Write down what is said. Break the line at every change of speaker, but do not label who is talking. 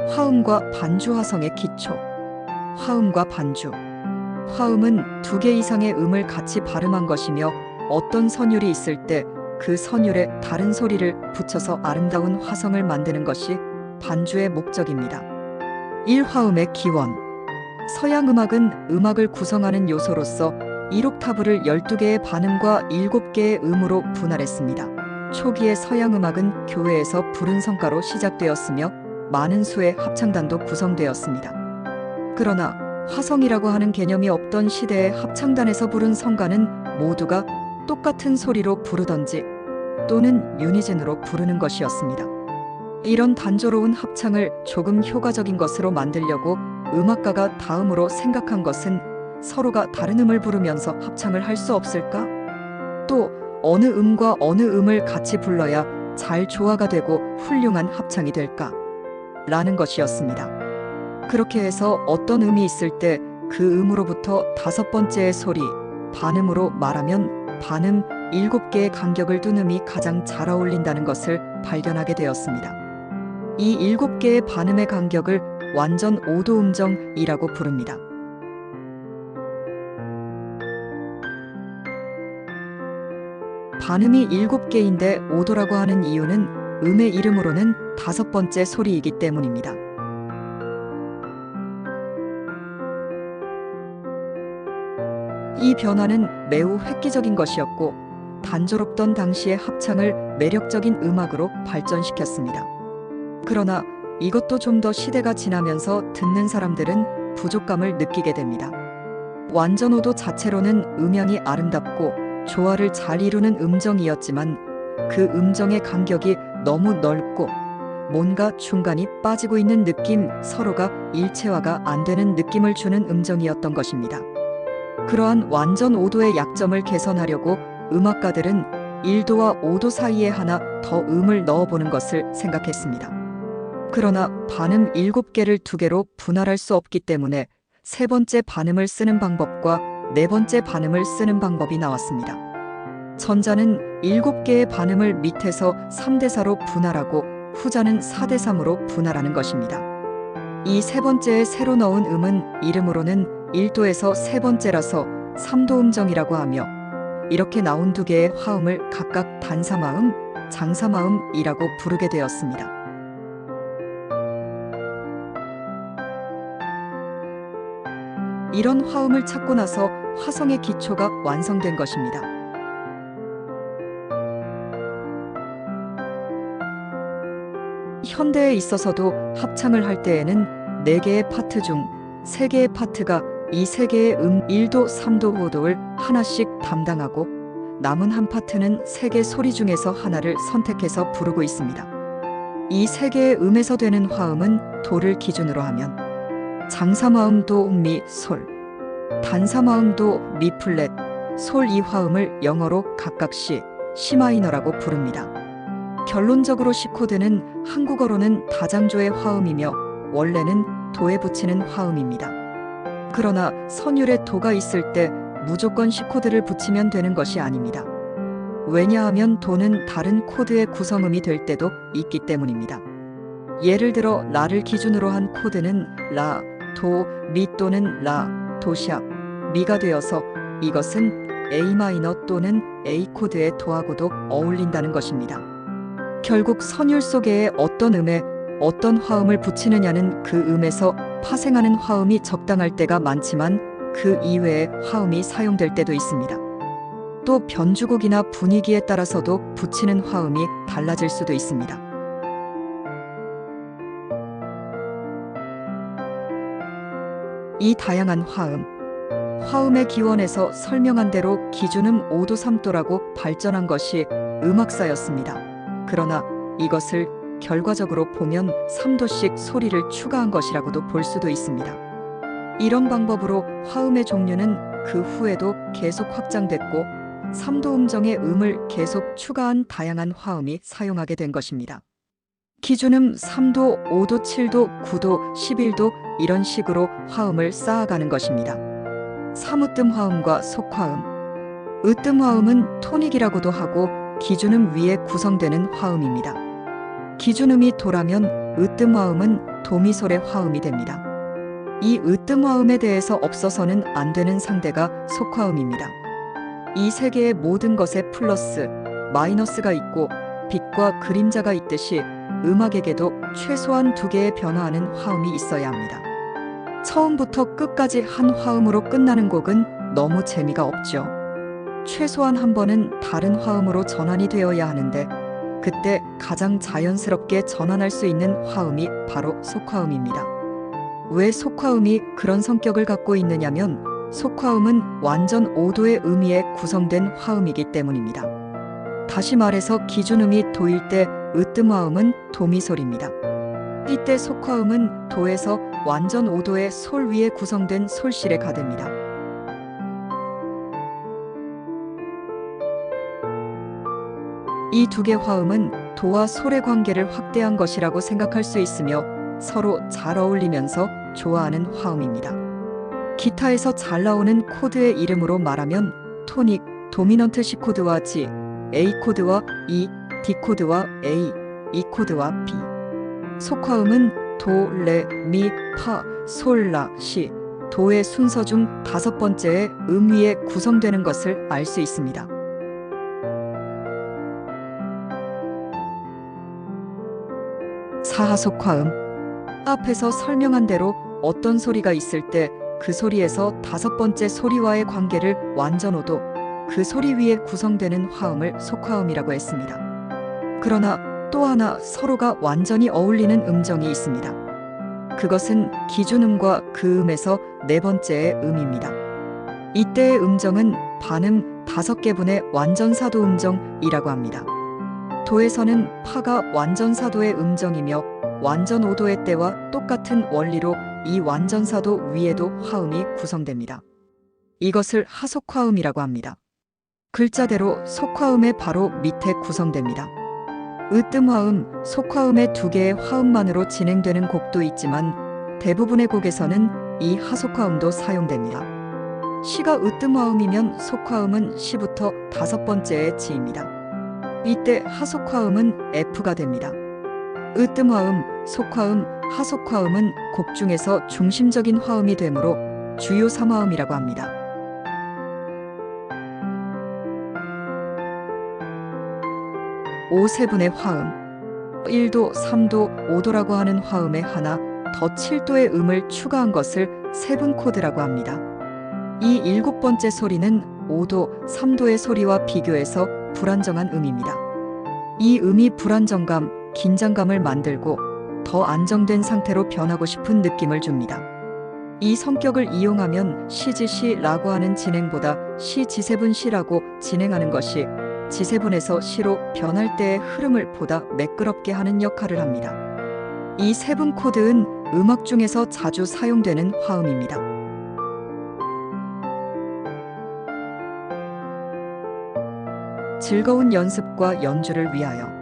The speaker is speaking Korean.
화음과 반주 화성의 기초. 화음과 반주. 화음은 두 개 이상의 음을 같이 발음한 것이며 어떤 선율이 있을 때 그 선율에 다른 소리를 붙여서 아름다운 화성을 만드는 것이 반주의 목적입니다. 1화음의 기원. 서양 음악은 음악을 구성하는 요소로서 1옥타브를 12개의 반음과 7개의 음으로 분할했습니다. 초기의 서양 음악은 교회에서 부른 성가로 시작되었으며 많은 수의 합창단도 구성되었습니다. 그러나 화성이라고 하는 개념이 없던 시대의 합창단에서 부른 성가는 모두가 똑같은 소리로 부르던지 또는 유니즌으로 부르는 것이었습니다. 이런 단조로운 합창을 조금 효과적인 것으로 만들려고 음악가가 다음으로 생각한 것은 서로가 다른 음을 부르면서 합창을 할 수 없을까? 또 어느 음과 어느 음을 같이 불러야 잘 조화가 되고 훌륭한 합창이 될까? 라는 것이었습니다. 그렇게 해서 어떤 음이 있을 때 그 음으로부터 다섯 번째의 소리, 반음으로 말하면 반음 7개의 간격을 둔 음이 가장 잘 어울린다는 것을 발견하게 되었습니다. 이 7개의 반음의 간격을 완전 5도 음정이라고 부릅니다. 반음이 7개인데 5도라고 하는 이유는 음의 이름으로는 다섯 번째 소리이기 때문입니다. 이 변화는 매우 획기적인 것이었고 단조롭던 당시의 합창을 매력적인 음악으로 발전시켰습니다. 그러나 이것도 좀 더 시대가 지나면서 듣는 사람들은 부족감을 느끼게 됩니다. 완전 5도 자체로는 음향이 아름답고 조화를 잘 이루는 음정이었지만 그 음정의 간격이 너무 넓고 뭔가 중간이 빠지고 있는 느낌, 서로가 일체화가 안 되는 느낌을 주는 음정이었던 것입니다. 그러한 완전 5도의 약점을 개선하려고 음악가들은 1도와 5도 사이에 하나 더 음을 넣어보는 것을 생각했습니다. 그러나 반음 7개를 2개로 분할할 수 없기 때문에 세 번째 반음을 쓰는 방법과 네 번째 반음을 쓰는 방법이 나왔습니다. 전자는 7개의 반음을 밑에서 3대4로 분할하고 후자는 4대3으로 분할하는 것입니다. 이 세 번째에 새로 넣은 음은 이름으로는 1도에서 세 번째라서 3도 음정이라고 하며 이렇게 나온 두 개의 화음을 각각 단사마음, 장사마음이라고 부르게 되었습니다. 이런 화음을 찾고 나서 화성의 기초가 완성된 것입니다. 현대에 있어서도 합창을 할 때에는 4개의 파트 중 3개의 파트가 이 3개의 1도, 3도, 5도를 하나씩 담당하고 남은 한 파트는 3개 소리 중에서 하나를 선택해서 부르고 있습니다. 이 3개의 음에서 되는 화음은 도를 기준으로 하면 장사마음 도, 미, 솔, 단사마음 도, 미 플랫, 솔 이 화음을 영어로 각각 C마이너라고 부릅니다. 결론적으로 C코드는 한국어로는 다장조의 화음이며 원래는 도에 붙이는 화음입니다. 그러나 선율에 도가 있을 때 무조건 C코드를 붙이면 되는 것이 아닙니다. 왜냐하면 도는 다른 코드의 구성음이 될 때도 있기 때문입니다. 예를 들어 라를 기준으로 한 코드는 라, 도, 미 또는 라, 도샵, 미가 되어서 이것은 A마이너 또는 A 코드의 도하고도 어울린다는 것입니다. 결국 선율 속에 어떤 음에 어떤 화음을 붙이느냐는 그 음에서 파생하는 화음이 적당할 때가 많지만 그 이외의 화음이 사용될 때도 있습니다. 또 변주곡이나 분위기에 따라서도 붙이는 화음이 달라질 수도 있습니다. 이 다양한 화음의 기원에서 설명한 대로 기준음 5도 3도라고 발전한 것이 음악사였습니다. 그러나 이것을 결과적으로 보면 3도씩 소리를 추가한 것이라고도 볼 수도 있습니다. 이런 방법으로 화음의 종류는 그 후에도 계속 확장됐고 3도 음정의 음을 계속 추가한 다양한 화음이 사용하게 된 것입니다. 기준음 3도, 5도, 7도, 9도, 11도 이런 식으로 화음을 쌓아가는 것입니다. 삼으뜸 화음과 속화음. 으뜸 화음은 토닉이라고도 하고 기준음 위에 구성되는 화음입니다. 기준음이 도라면 으뜸 화음은 도미솔의 화음이 됩니다. 이 으뜸화음에 대해서 없어서는 안 되는 상대가 속화음입니다. 이 세계의 모든 것에 플러스, 마이너스가 있고 빛과 그림자가 있듯이 음악에게도 최소한 두 개의 변화하는 화음이 있어야 합니다. 처음부터 끝까지 한 화음으로 끝나는 곡은 너무 재미가 없죠. 최소한 한 번은 다른 화음으로 전환이 되어야 하는데 그때 가장 자연스럽게 전환할 수 있는 화음이 바로 속화음입니다. 왜 속화음이 그런 성격을 갖고 있느냐면 속화음은 완전 5도의 음위에 구성된 화음이기 때문입니다. 다시 말해서 기준음이 도일 때 으뜸화음은 도미솔입니다. 이때 속화음은 도에서 완전 5도의 솔 위에 구성된 솔실에 가됩니다. 이 두 개 화음은 도와 솔의 관계를 확대한 것이라고 생각할 수 있으며 서로 잘 어울리면서 좋아하는 화음입니다. 기타에서 잘 나오는 코드의 이름으로 말하면 토닉, 도미넌트 C 코드와 G, A 코드와 E, D 코드와 A, E 코드와 B. 속화음은 도, 레, 미, 파, 솔, 라, 시, 도의 순서 중 5번째의 음위에 구성되는 것을 알 수 있습니다. 사하속화음. 앞에서 설명한 대로 어떤 소리가 있을 때 그 소리에서 5번째 소리와의 관계를 완전 5도, 그 소리 위에 구성되는 화음을 속화음이라고 했습니다. 그러나 또 하나 서로가 완전히 어울리는 음정이 있습니다. 그것은 기준음과 그 음에서 4번째의 음입니다. 이때의 음정은 반음 5개분의 완전사도 음정이라고 합니다. 도에서는 파가 완전사도의 음정이며 완전 5도의 때와 똑같은 원리로 이 완전사도 위에도 화음이 구성됩니다. 이것을 하속화음이라고 합니다. 글자대로 속화음의 바로 밑에 구성됩니다. 으뜸화음, 속화음의 2개의 화음만으로 진행되는 곡도 있지만 대부분의 곡에서는 이 하속화음도 사용됩니다. 시가 으뜸화음이면 속화음은 시부터 5번째의 G입니다. 이때 하속화음은 F가 됩니다. 으뜸화음, 속화음, 하속화음은 곡 중에서 중심적인 화음이 되므로 주요 3화음이라고 합니다. 오세분의 화음, 1도, 3도, 5도라고 하는 화음에 하나 더 7도의 음을 추가한 것을 세분 코드라고 합니다. 이 7번째 소리는 5도, 3도의 소리와 비교해서 불안정한 음입니다. 이 음이 불안정감, 긴장감을 만들고 더 안정된 상태로 변하고 싶은 느낌을 줍니다. 이 성격을 이용하면 시지시라고 하는 진행보다 시지세분시라고 진행하는 것이 지세분에서 시로 변할 때의 흐름을 보다 매끄럽게 하는 역할을 합니다. 이 세분 코드는 음악 중에서 자주 사용되는 화음입니다. 즐거운 연습과 연주를 위하여